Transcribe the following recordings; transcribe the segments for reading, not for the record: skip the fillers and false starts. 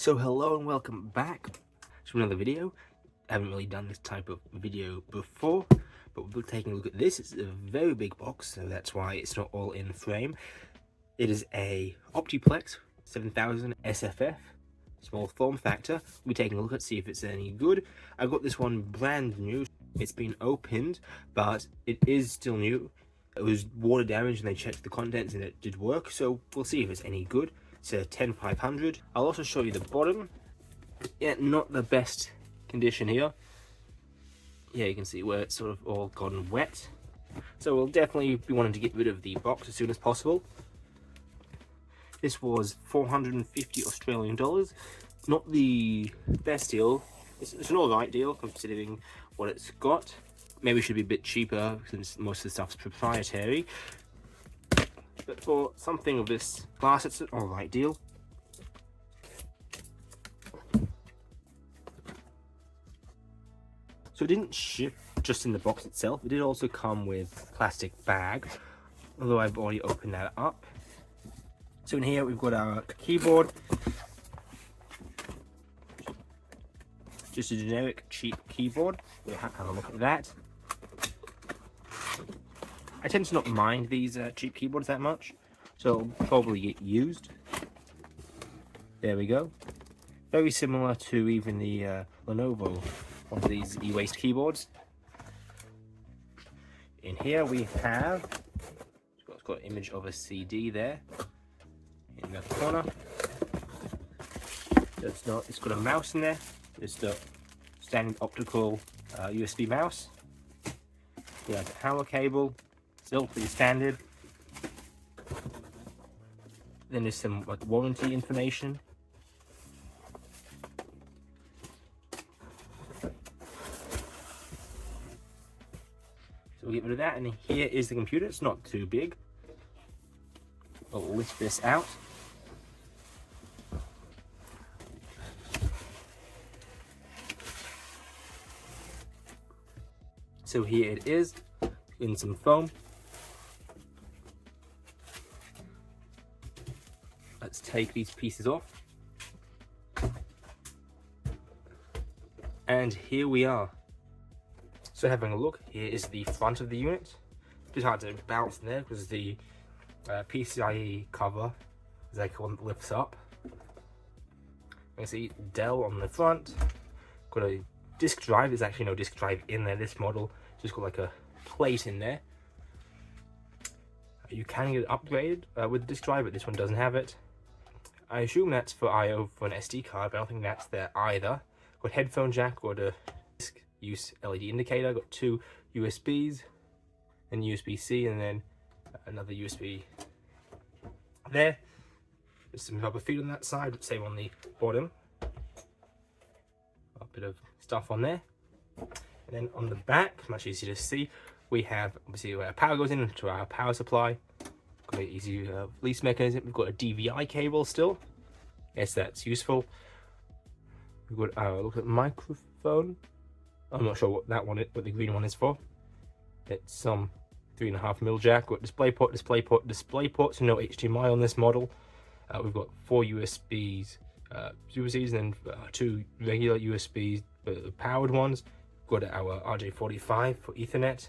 So hello and welcome back to another video. I haven't really done this type of video before, but we'll be taking a look at this. It's a very big box, so that's why it's not all in frame. It is a Optiplex 7000 SFF, small form factor. We'll be taking a look at see if it's any good. I got this one brand new. It's been opened, but it is still new. It was water damaged and they checked the contents and it did work, so we'll see if it's any good. It's a 10500. I'll also show you the bottom. Yeah, not the best condition here. Yeah, you can see where it's sort of all gone wet. So we'll definitely be wanting to get rid of the box as soon as possible. This was 450 Australian dollars. Not the best deal. It's an alright deal considering what it's got. Maybe it should be a bit cheaper since most of the stuff's proprietary. But for something of this class, it's an alright deal. So it didn't ship just in the box itself, it did also come with a plastic bag, although I've already opened that up. So in here we've got our keyboard, just a generic cheap keyboard. We'll have a look at that. I tend to not mind these cheap keyboards that much, so it'll probably get used. There we go. Very similar to even the Lenovo, one of these e-waste keyboards. In here we have, it's got an image of a CD there in the corner. It's got a mouse in there. It's the standard optical USB mouse. We have the power cable. Still pretty standard. Then there's some like warranty information. So we'll get rid of that, and here is the computer. It's not too big. We'll lift this out. So here it is in some foam. Let's take these pieces off. And here we are. So having a look, here is the front of the unit. It's a bit hard to balance in there because the PCIe cover is like one that lifts up. You can see Dell on the front. Got a disk drive. There's actually no disk drive in there. This model just got like a plate in there. You can get it upgraded with the disk drive, but this one doesn't have it. I assume that's for I/O for an SD card, but I don't think that's there either. Got headphone jack, got a disk use LED indicator, got two USBs, and USB-C, and then another USB there. There's some rubber feet on that side, same on the bottom. A bit of stuff on there. And then on the back, much easier to see, we have obviously where power goes into our power supply. Got an easy release mechanism. We've got a DVI cable still. Yes, that's useful. We've got look at microphone. I'm not sure what that one is, what the green one is for. It's some 3.5mm jack. We've got display port, display port, display port. So no HDMI on this model. We've got 4 USBs, Super Cs, and then 2 regular USB powered ones. We've got our RJ45 for Ethernet.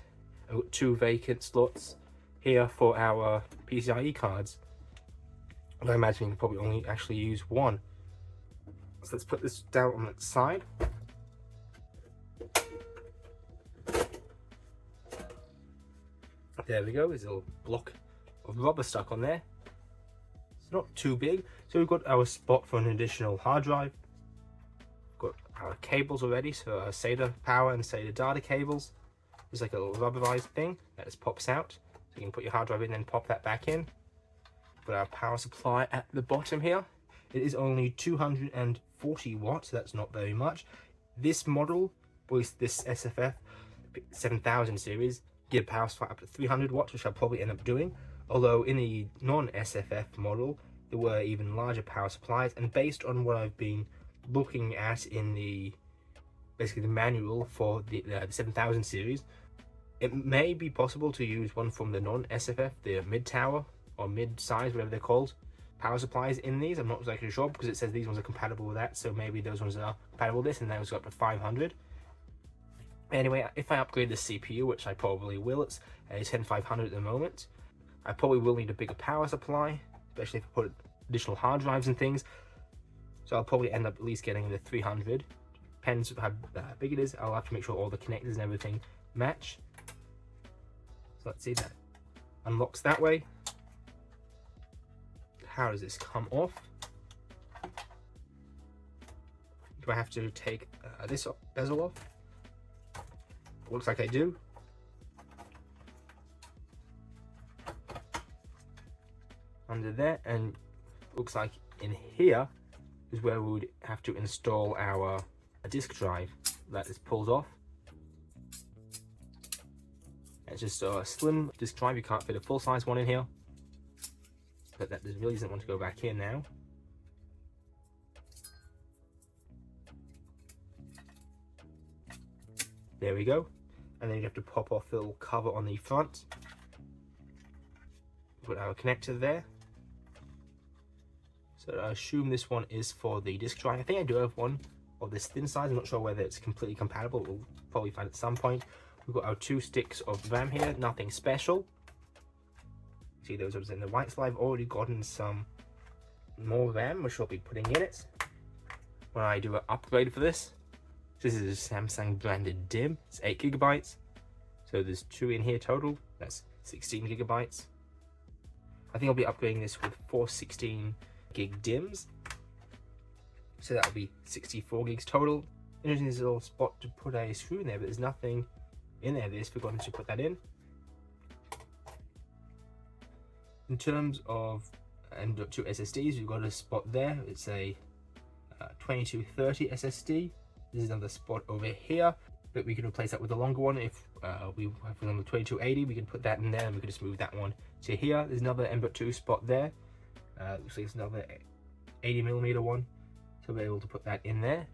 I've got 2 vacant slots here for our PCIe cards. I imagine you can probably only actually use one. So let's put this down on its side. There we go, there's a little block of rubber stuck on there. It's not too big. So we've got our spot for an additional hard drive. Got our cables already, so our SATA power and SATA data cables. There's like a little rubberized thing that just pops out. So you can put your hard drive in and then pop that back in. Got our power supply at the bottom here. It is only 240 watts, so that's not very much. This model, with this SFF 7000 series, get a power supply up to 300 watts, which I'll probably end up doing. Although in the non-SFF model, there were even larger power supplies, and based on what I've been looking at in the basically the manual for the 7000 series, it may be possible to use one from the non-SFF, the mid-tower or mid-size, whatever they're called, power supplies in these. I'm not exactly sure because it says these ones are compatible with that, so maybe those ones are compatible with this, and those go up to 500. Anyway, if I upgrade the CPU, which I probably will, it's a 10500 at the moment. I probably will need a bigger power supply, especially if I put additional hard drives and things. So I'll probably end up at least getting the 300. Depends how big it is. I'll have to make sure all the connectors and everything match. So let's see, that unlocks that way. How does this come off? Do I have to take this bezel off? Looks like I do. Under there, and looks like in here is where we would have to install our disk drive. That is pulled off. It's just a slim disk drive, you can't fit a full-size one in here. But that really doesn't want to go back in now. There we go. And then you have to pop off the little cover on the front. Put our connector there. So I assume this one is for the disk drive. I think I do have one of this thin size. I'm not sure whether it's completely compatible. We'll probably find at some point. We've got our 2 sticks of RAM here, nothing special. See those ones in the white slide. I've already gotten some more RAM, which I'll be putting in it when I do an upgrade for this. This is a Samsung branded DIMM. It's 8 GB. So there's 2 in here total. That's 16 GB. I think I'll be upgrading this with 4 16 gig DIMMs. So that'll be 64 gigs total. Interesting, there's a little spot to put a screw in there, but there's nothing in there. They just forgotten to put that in. In terms of M.2 SSDs, we've got a spot there. It's a 2230 SSD. This is another spot over here, but we can replace that with a longer one. If we have it on the 2280, we can put that in there and we can just move that one to here. There's another M.2 spot there. Looks like it's another 80mm one, so we're able to put that in there.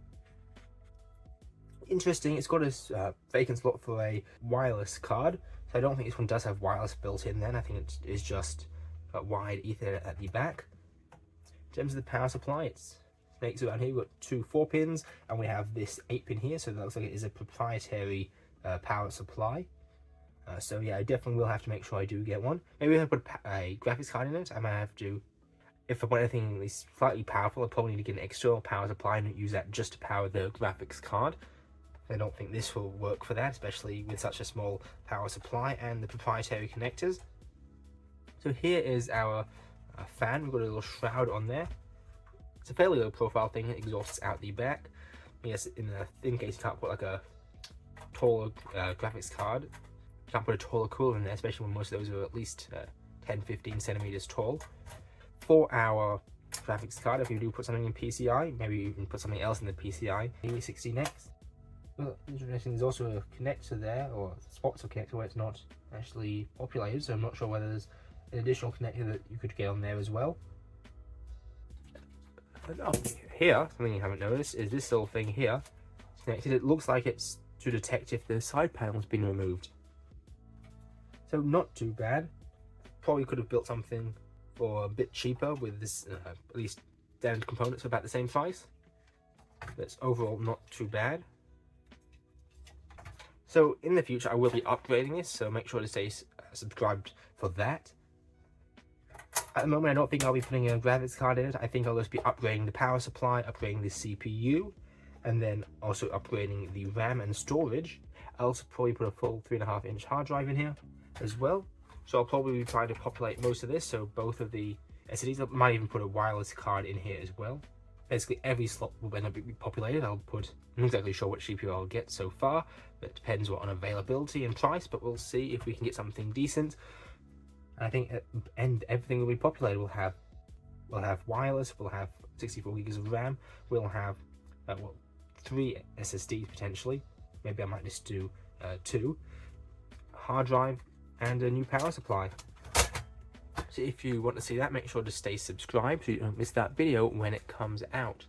Interesting, it's got a vacant slot for a wireless card, so I don't think this one does have wireless built in then. I think it is just a wide Ethernet at the back. In terms of the power supply, it's snakes around here. We've got 2 4-pins, and we have this 8-pin here, so that looks like it is a proprietary power supply. So yeah, I definitely will have to make sure I do get one. Maybe if I put a graphics card in it, I might have to. If I want anything at least slightly powerful, I probably need to get an external power supply and use that just to power the graphics card. I don't think this will work for that, especially with such a small power supply and the proprietary connectors. So here is our fan. We've got a little shroud on there. It's a fairly low profile thing. It exhausts out the back. Yes, in a thin case you can't put like a taller graphics card. You can't put a taller cooler in there, especially when most of those are at least 10-15 centimeters tall. For our graphics card, if you do put something in PCI, maybe you can put something else in the PCI, maybe 16X. Well, interesting, there's also a connector there, or spots of connector where it's not actually populated, so I'm not sure whether there's an additional connector that you could get on there as well. And up here, something you haven't noticed, is this little thing here. It's connected. It looks like it's to detect if the side panel's been removed. So not too bad. Probably could have built something for a bit cheaper with this, at least standard components for about the same price. But it's overall not too bad. So in the future I will be upgrading this, so make sure to stay subscribed for that. At the moment I don't think I'll be putting a graphics card in it. I think I'll just be upgrading the power supply, upgrading the CPU, and then also upgrading the RAM and storage. I'll also probably put a full 3.5-inch hard drive in here as well. So I'll probably try to populate most of this, so both of the SSDs. I might even put a wireless card in here as well. Basically every slot will end up being populated. I'm not exactly sure what CPU I'll get so far, but it depends on availability and price, but we'll see if we can get something decent. I think and everything will be populated. We'll have wireless, we'll have 64 gigs of RAM, we'll have 3 SSDs potentially. Maybe I might just do 2, hard drive, and a new power supply. So if you want to see that, make sure to stay subscribed so you don't miss that video when it comes out.